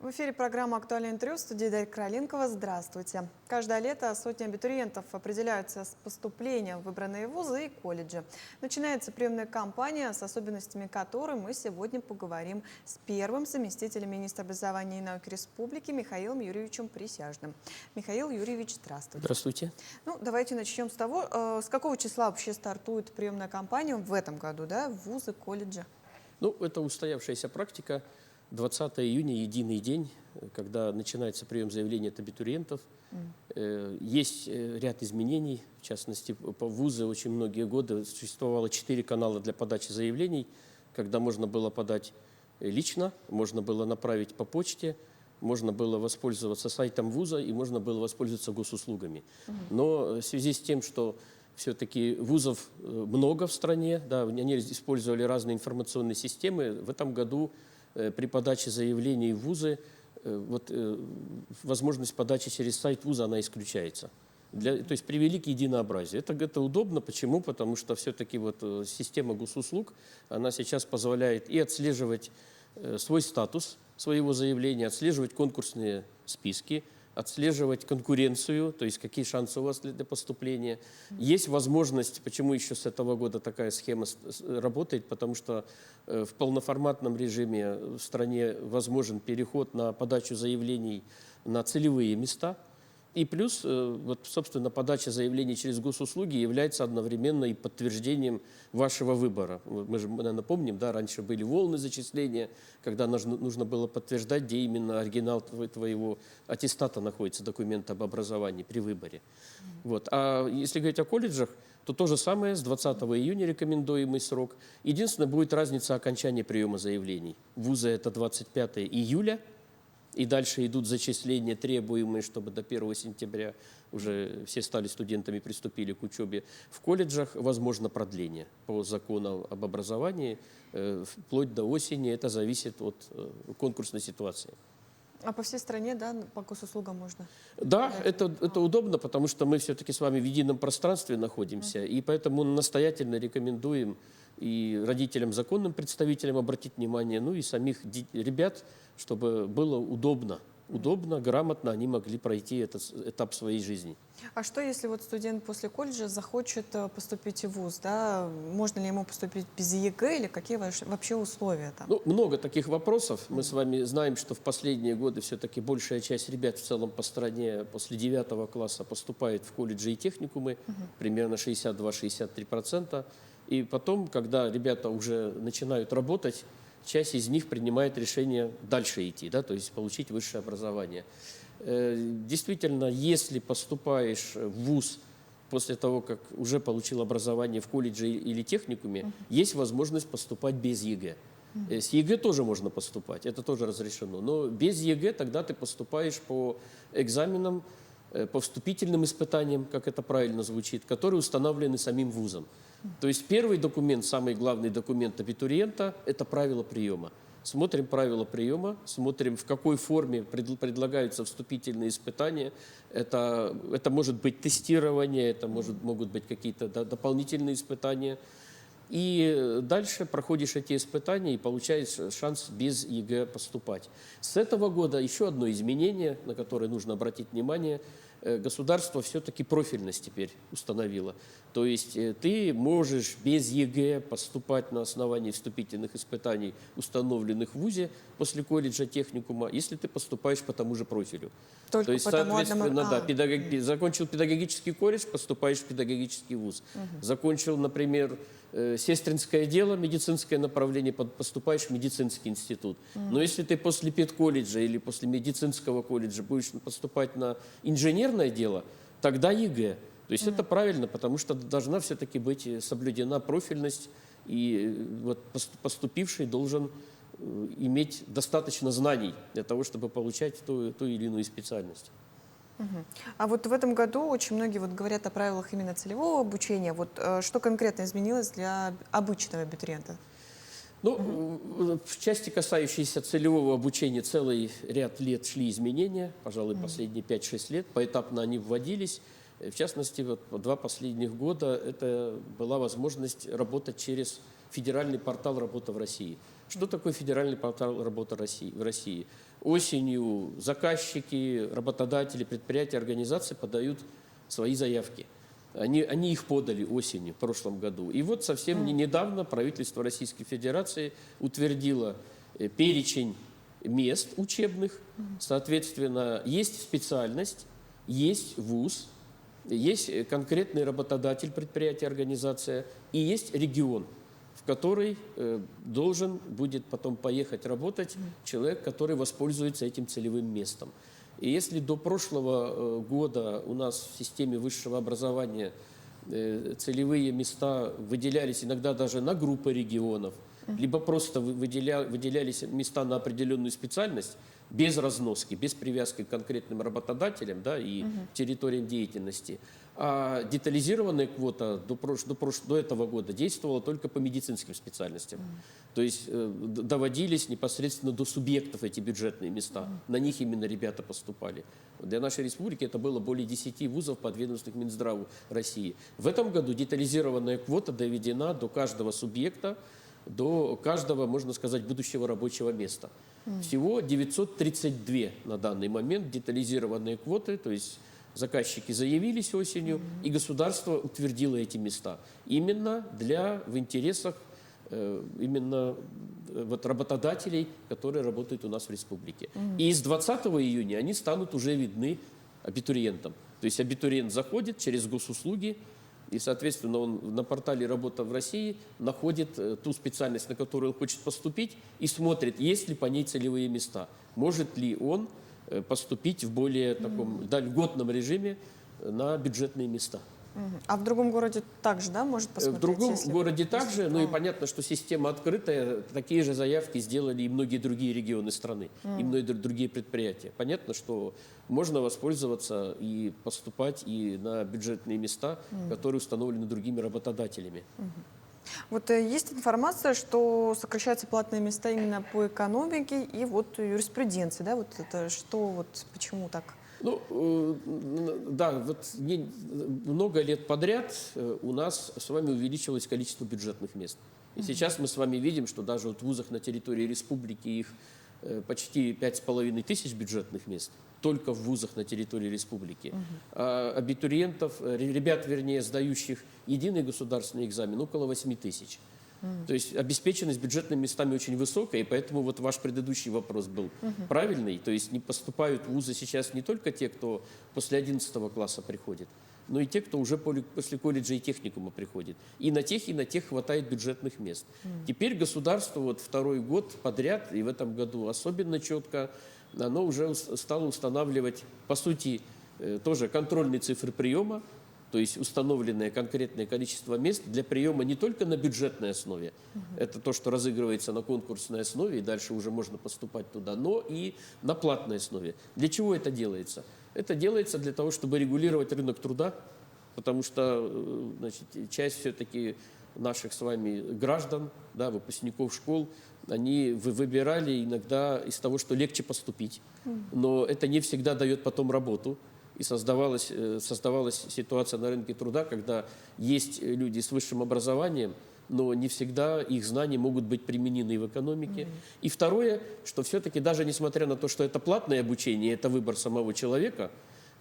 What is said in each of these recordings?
В эфире программа «Актуальное интервью» в студии Дарья Короленкова. Здравствуйте. Каждое лето сотни абитуриентов определяются с поступлением в выбранные вузы и колледжи. Начинается приемная кампания, с особенностями которой мы сегодня поговорим с первым заместителем министра образования и науки Республики Михаилом Юрьевичем Присяжным. Михаил Юрьевич, здравствуйте. Здравствуйте. Давайте начнем с того, с какого числа вообще стартует приемная кампания в этом году, да, в вузы, колледжи? Это устоявшаяся практика. 20 июня – единый день, когда начинается прием заявлений от абитуриентов. Есть ряд изменений, в частности, по вузы очень многие годы существовало 4 канала для подачи заявлений, когда можно было подать лично, можно было направить по почте, можно было воспользоваться сайтом вуза и можно было воспользоваться госуслугами. Но в связи с тем, что все-таки вузов много в стране, да, они использовали разные информационные системы, в этом году при подаче заявлений в вузы возможность подачи через сайт вуза она исключается. То есть привели к единообразию. Это удобно. Почему? Потому что все-таки система госуслуг, она сейчас позволяет и отслеживать свой статус своего заявления, отслеживать конкурсные списки, отслеживать конкуренцию, то есть какие шансы у вас для поступления. Есть возможность, почему еще с этого года такая схема работает, потому что в полноформатном режиме в стране возможен переход на подачу заявлений на целевые места. И плюс, собственно, подача заявлений через госуслуги является одновременно и подтверждением вашего выбора. Мы же напомним, да, раньше были волны зачисления, когда нужно было подтверждать, где именно оригинал твоего аттестата находится, документ об образовании при выборе. А если говорить о колледжах, то то же самое, с 20 июня рекомендуемый срок. Единственное, будет разница окончания приема заявлений. Вузы это 25 июля. И дальше идут зачисления, требуемые, чтобы до 1 сентября уже все стали студентами, приступили к учебе. В колледжах возможно продление по закону об образовании вплоть до осени. Это зависит от конкурсной ситуации. А по всей стране, да, по госуслугам можно? Да, это удобно, потому что мы все-таки с вами в едином пространстве находимся, и поэтому настоятельно рекомендуем и родителям, законным представителям обратить внимание, и самих ребят, чтобы было удобно, грамотно они могли пройти этот этап своей жизни. А что, если студент после колледжа захочет поступить в вуз, да? Можно ли ему поступить без ЕГЭ или какие вообще условия там? Много таких вопросов. Мы с вами знаем, что в последние годы все-таки большая часть ребят в целом по стране после 9 класса поступает в колледжи и техникумы, примерно 62-63%. И потом, когда ребята уже начинают работать, часть из них принимает решение дальше идти, да, то есть получить высшее образование. Действительно, если поступаешь в вуз после того, как уже получил образование в колледже или техникуме, есть возможность поступать без ЕГЭ. С ЕГЭ тоже можно поступать, это тоже разрешено. Но без ЕГЭ тогда ты поступаешь по экзаменам, по вступительным испытаниям, как это правильно звучит, которые установлены самим вузом. То есть первый документ, самый главный документ абитуриента – это правила приема. Смотрим правила приема, смотрим, в какой форме предлагаются вступительные испытания. Это может быть тестирование, это могут быть какие-то дополнительные испытания. И дальше проходишь эти испытания и получаешь шанс без ЕГЭ поступать. С этого года еще одно изменение, на которое нужно обратить внимание. Государство все-таки профильность теперь установило. То есть ты можешь без ЕГЭ поступать на основании вступительных испытаний, установленных в вузе после колледжа, техникума, если ты поступаешь по тому же профилю. Только то есть, соответственно, закончил педагогический колледж, поступаешь в педагогический вуз. Закончил, например, сестринское дело, медицинское направление, поступаешь в медицинский институт. Но если ты после педколледжа или после медицинского колледжа будешь поступать на инженерное дело, тогда ЕГЭ. То есть это правильно, потому что должна все-таки быть соблюдена профильность, и поступивший должен иметь достаточно знаний для того, чтобы получать ту или иную специальность. А в этом году очень многие говорят о правилах именно целевого обучения. Что конкретно изменилось для обычного абитуриента? В части, касающейся целевого обучения, целый ряд лет шли изменения, пожалуй, последние 5-6 лет, поэтапно они вводились. В частности, 2 последних года это была возможность работать через федеральный портал «Работа в России». Что такое федеральный портал «Работа в России»? осенью заказчики, работодатели, предприятия, организации подают свои заявки. Они их подали осенью в прошлом году. И вот совсем недавно правительство Российской Федерации утвердило перечень мест учебных. Соответственно, есть специальность, есть вуз, есть конкретный работодатель, предприятие, организация, и есть регион, в который должен будет потом поехать работать человек, который воспользуется этим целевым местом. И если до прошлого года у нас в системе высшего образования целевые места выделялись иногда даже на группы регионов, либо просто выделялись места на определенную специальность, без разноски, без привязки к конкретным работодателям, да, и территориям деятельности. А детализированная квота до этого года действовала только по медицинским специальностям. То есть доводились непосредственно до субъектов эти бюджетные места. На них именно ребята поступали. Для нашей республики это было более 10 вузов подведомственных Минздраву России. В этом году детализированная квота доведена до каждого субъекта, до каждого, можно сказать, будущего рабочего места. Всего 932 на данный момент детализированные квоты, то есть заказчики заявились осенью, и государство утвердило эти места. Именно в интересах именно вот работодателей, которые работают у нас в республике. И с 20 июня они станут уже видны абитуриентам. То есть абитуриент заходит через госуслуги, и, соответственно, он на портале «Работа в России» находит ту специальность, на которую он хочет поступить, и смотрит, есть ли по ней целевые места. Может ли он поступить в более таком льготном режиме на бюджетные места. А в другом городе также, да, может посмотреть? В другом городе также, ну и понятно, что система открытая, такие же заявки сделали и многие другие регионы страны, и многие другие предприятия. Понятно, что можно воспользоваться и поступать и на бюджетные места, которые установлены другими работодателями. Вот есть информация, что сокращаются платные места именно по экономике и вот юриспруденции, да, вот это что, вот почему так? Ну, да, вот много лет подряд у нас с вами увеличилось количество бюджетных мест. И сейчас мы с вами видим, что даже вот в вузах на территории республики их почти 5500 бюджетных мест, только в вузах на территории республики. А абитуриентов, ребят, вернее, сдающих единый государственный экзамен, около 8000. То есть обеспеченность бюджетными местами очень высокая, и поэтому вот ваш предыдущий вопрос был правильный. То есть не поступают в вузы сейчас не только те, кто после 11 класса приходит, но и те, кто уже после колледжа и техникума приходит. И на тех хватает бюджетных мест. Теперь государство вот второй год подряд, и в этом году особенно четко, оно уже стало устанавливать, по сути, тоже контрольные цифры приема, то есть установленное конкретное количество мест для приема не только на бюджетной основе, это то, что разыгрывается на конкурсной основе, и дальше уже можно поступать туда, но и на платной основе. Для чего это делается? Это делается для того, чтобы регулировать рынок труда, потому что, значит, часть все-таки наших с вами граждан, да, выпускников школ, они выбирали иногда из того, что легче поступить, но это не всегда дает потом работу. И создавалась ситуация на рынке труда, когда есть люди с высшим образованием, но не всегда их знания могут быть применены в экономике. И второе, что все-таки даже несмотря на то, что это платное обучение, это выбор самого человека,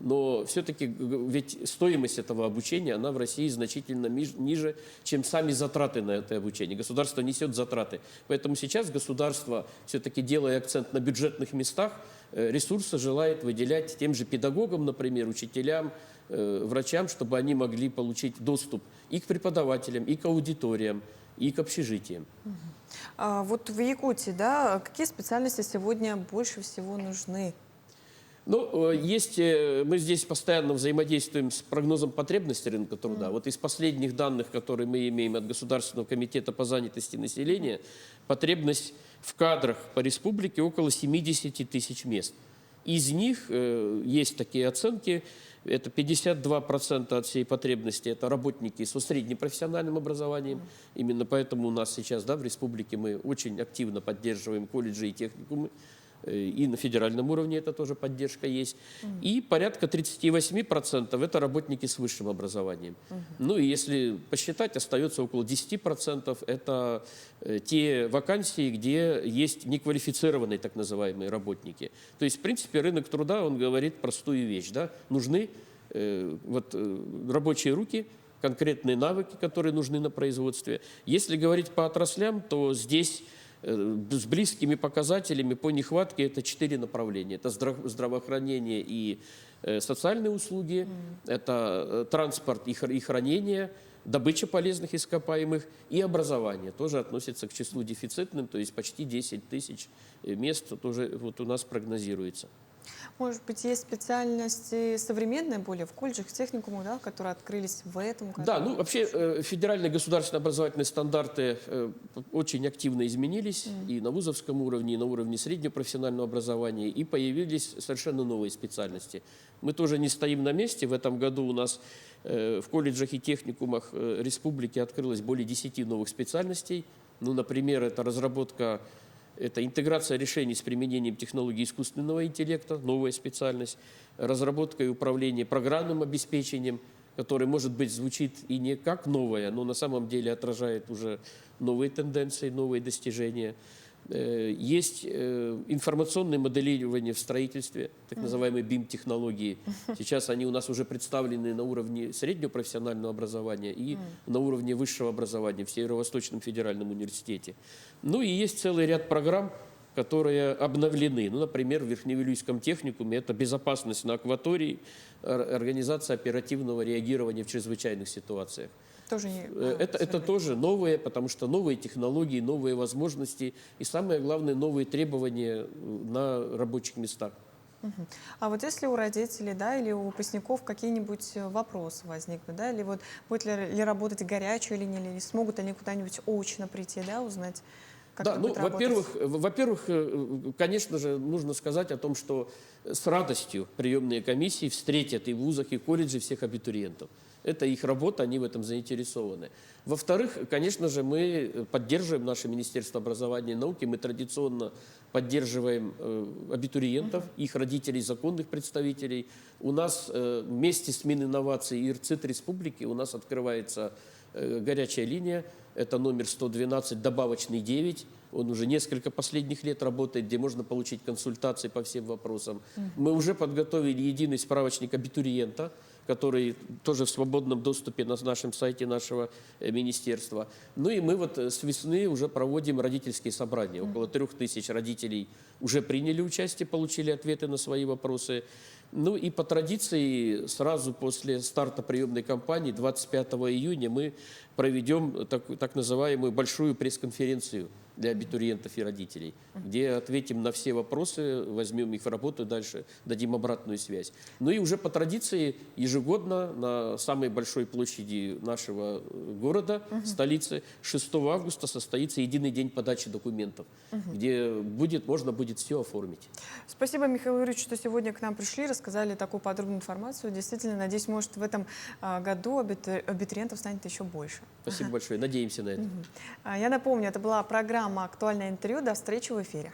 но все-таки ведь стоимость этого обучения, она в России значительно ниже, чем сами затраты на это обучение. Государство несет затраты. Поэтому сейчас государство, все-таки делая акцент на бюджетных местах, ресурсы желает выделять тем же педагогам, например, учителям, врачам, чтобы они могли получить доступ и к преподавателям, и к аудиториям, и к общежитиям. Вот в Якутии, да, какие специальности сегодня больше всего нужны? Ну, мы здесь постоянно взаимодействуем с прогнозом потребностей рынка труда. Вот из последних данных, которые мы имеем от Государственного комитета по занятости населения, потребность в кадрах по республике около 70 тысяч мест. Из них есть такие оценки, это 52% от всей потребности, это работники со средним профессиональным образованием. Именно поэтому у нас сейчас, да, в республике мы очень активно поддерживаем колледжи и техникумы. и на федеральном уровне это тоже поддержка есть. И порядка 38% это работники с высшим образованием. Ну и если посчитать, остается около 10% это те вакансии, где есть неквалифицированные так называемые работники. То есть, в принципе, рынок труда, он говорит простую вещь, да, нужны рабочие руки, конкретные навыки, которые нужны на производстве. Если говорить по отраслям, то здесь с близкими показателями по нехватке это 4 направления. Это здравоохранение и социальные услуги, это транспорт и хранение, добыча полезных ископаемых и образование. Тоже относится к числу дефицитным, то есть почти 10 тысяч мест тоже вот у нас прогнозируется. Может быть, есть специальности современные более в колледжах, техникумах, да, которые открылись в этом году? Да, ну вообще федеральные государственные образовательные стандарты очень активно изменились и на вузовском уровне, и на уровне среднего профессионального образования, и появились совершенно новые специальности. Мы тоже не стоим на месте. В этом году у нас в колледжах и техникумах республики открылось более 10 новых специальностей. Ну, например, это интеграция решений с применением технологий искусственного интеллекта, новая специальность, разработка и управление программным обеспечением, которое, может быть, звучит и не как новое, но на самом деле отражает уже новые тенденции, новые достижения. Есть информационное моделирование в строительстве, так называемые BIM-технологии. Сейчас они у нас уже представлены на уровне среднего профессионального образования и на уровне высшего образования в Северо-Восточном федеральном университете. Ну и есть целый ряд программ, которые обновлены. Ну, например, в Верхневилюйском техникуме это безопасность на акватории, организация оперативного реагирования в чрезвычайных ситуациях. Это тоже новое, потому что новые технологии, новые возможности и, самое главное, новые требования на рабочих местах. А вот если у родителей, да, или у выпускников какие-нибудь вопросы возникнут, да, или вот будет ли работать горячая линия, или смогут они куда-нибудь очно прийти, да, узнать, как это будет работать? Во-первых, конечно же, нужно сказать о том, что с радостью приемные комиссии встретят и в вузах, и в колледже всех абитуриентов. Это их работа, они в этом заинтересованы. Во-вторых, конечно же, мы поддерживаем наше Министерство образования и науки, мы традиционно поддерживаем абитуриентов, их родителей, законных представителей. У нас вместе с Мининновацией и РЦИТ Республики у нас открывается горячая линия, это номер 112, добавочный 9. Он уже несколько последних лет работает, где можно получить консультации по всем вопросам. Мы уже подготовили единый справочник абитуриента, который тоже в свободном доступе на нашем сайте нашего министерства. Ну и мы вот с весны уже проводим родительские собрания. Около 3000 родителей уже приняли участие, получили ответы на свои вопросы. Ну и по традиции сразу после старта приемной кампании 25 июня мы проведем так называемую большую пресс-конференцию для абитуриентов и родителей, где ответим на все вопросы, возьмем их в работу, дальше дадим обратную связь. Ну и уже по традиции ежегодно на самой большой площади нашего города, столицы, 6 августа состоится единый день подачи документов, где можно будет все оформить. Спасибо, Михаил Юрьевич, что сегодня к нам пришли, рассказали такую подробную информацию. Действительно, надеюсь, может, в этом году абитуриентов станет еще больше. Спасибо большое. Надеемся на это. Я напомню, это была программа «Актуальное интервью». До встречи в эфире.